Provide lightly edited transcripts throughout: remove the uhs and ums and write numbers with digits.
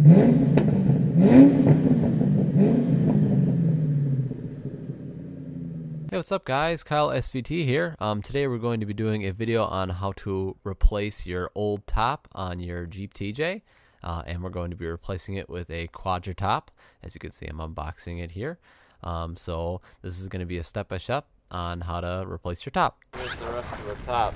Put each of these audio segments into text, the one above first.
Hey, what's up guys? Kyle SVT here. Today we're going to be doing a video on how to replace your old top on your Jeep TJ. And we're going to be replacing it with a quadratop. As you can see, I'm unboxing it here. So this is going to be a step-by-step on how to replace your top. Here's the rest of the top.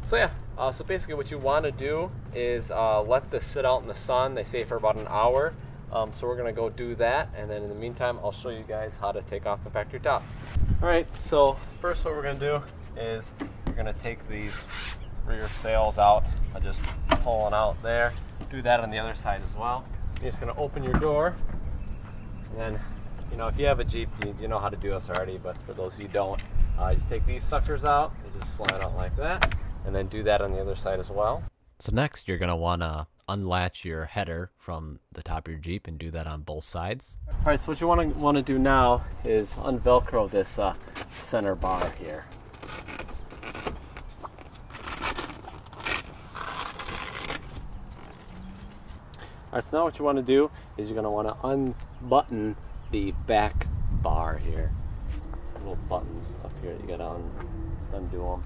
So yeah, so basically what you want to do is let this sit out in the sun. They say for about an hour. So we're going to go do that, and then in the meantime I'll show you guys how to take off the factory top. Alright, so first what we're going to do is we're going to take these rear sails out. I just pull one out there. Do that on the other side as well. You're just going to open your door, and then, you know, if you have a Jeep, you know how to do this already, but for those who don't, just take these suckers out. They just slide out like that, and then do that on the other side as well. So next you're going to want to unlatch your header from the top of your Jeep and do that on both sides. Alright, so what you want to do now is unvelcro this center bar here. Alright, so now what you want to do is you're going to want to unbutton the back bar here. Little buttons up here that you got to undo them.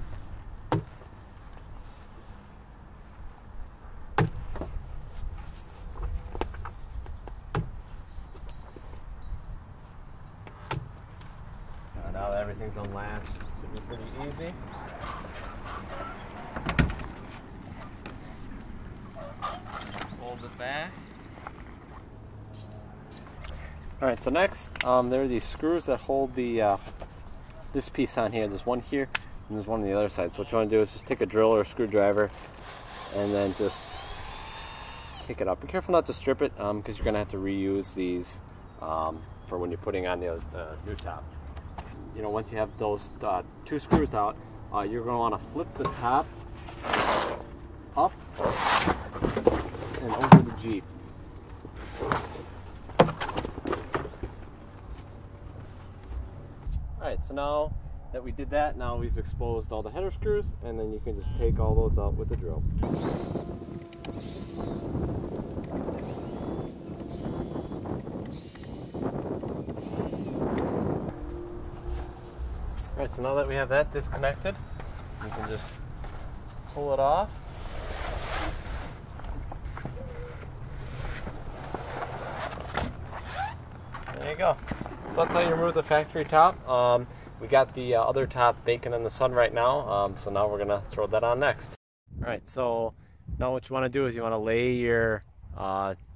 Now that everything's unlatched, should be pretty easy. Hold it back. Alright, so next, there are these screws that hold the this piece on here. There's one here, and there's one on the other side. So what you want to do is just take a drill or a screwdriver, and then just take it up. Be careful not to strip it, because you're going to have to reuse these for when you're putting on the new top. You know, once you have those two screws out, you're going to want to flip the top up and over the Jeep. Alright, so now that we did that, now we've exposed all the header screws, and then you can just take all those out with the drill. Alright, so now that we have that disconnected, you can just pull it off. There you go. So that's how you remove the factory top. We got the other top baking in the sun right now, so now we're going to throw that on next. Alright, so now what you want to do is you want to lay your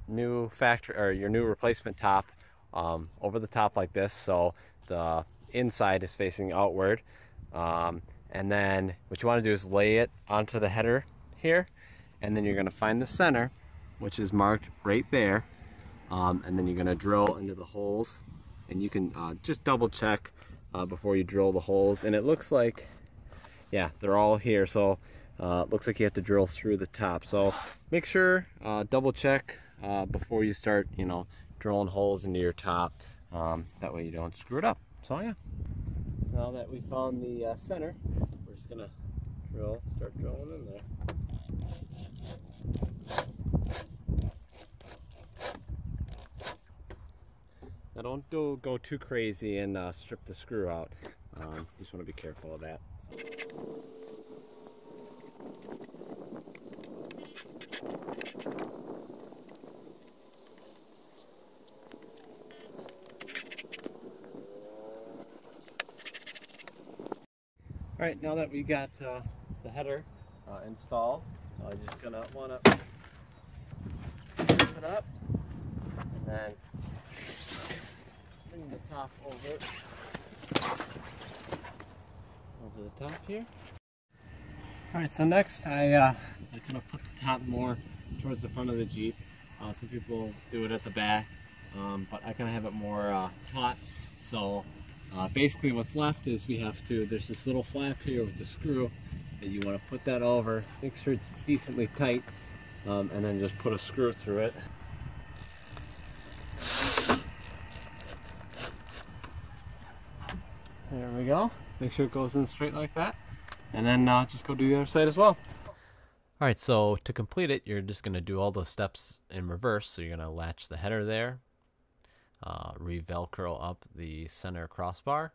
new factory or your new replacement top over the top like this, so the inside is facing outward, and then what you want to do is lay it onto the header here, and then you're going to find the center, which is marked right there, and then you're going to drill into the holes, and you can just double check before you drill the holes, and it looks like, yeah, they're all here, so it looks like you have to drill through the top. So make sure, double check before you start, you know, drilling holes into your top, that way you don't screw it up. So yeah, now that we found the center, we're just gonna start drilling in there. Now don't go too crazy and strip the screw out. Just want to be careful of that. Alright, now that we got the header installed, I'm just going to want to flip it up and then bring the top over the top here. Alright, so next I kind of put the top more towards the front of the Jeep. Some people do it at the back, but I kind of have it more taut. So basically what's left is there's this little flap here with the screw, and you want to put that over, make sure it's decently tight, and then just put a screw through it. There we go. Make sure it goes in straight like that. And then just go do the other side as well. Alright, so to complete it, you're just going to do all the steps in reverse. So you're going to latch the header there, re-velcro up the center crossbar,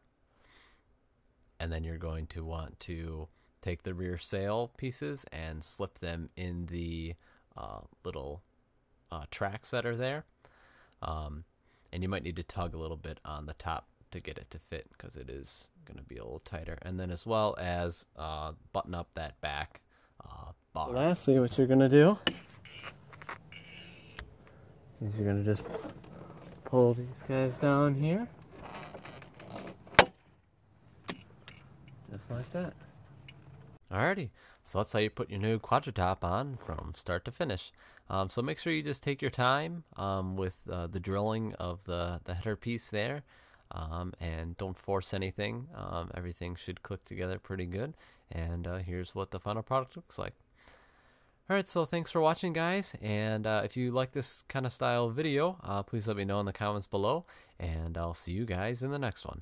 and then you're going to want to take the rear sail pieces and slip them in the little tracks that are there. And you might need to tug a little bit on the top to get it to fit, because it is going to be a little tighter. And then as well as button up that back bar. Lastly, what you're going to do is you're going to just pull these guys down here, just like that. Alrighty, so that's how you put your new quadratop on from start to finish. So make sure you just take your time with the drilling of the header piece there, and don't force anything. Everything should click together pretty good, and here's what the final product looks like. Alright, so thanks for watching, guys, and if you like this kind of style video, please let me know in the comments below, and I'll see you guys in the next one.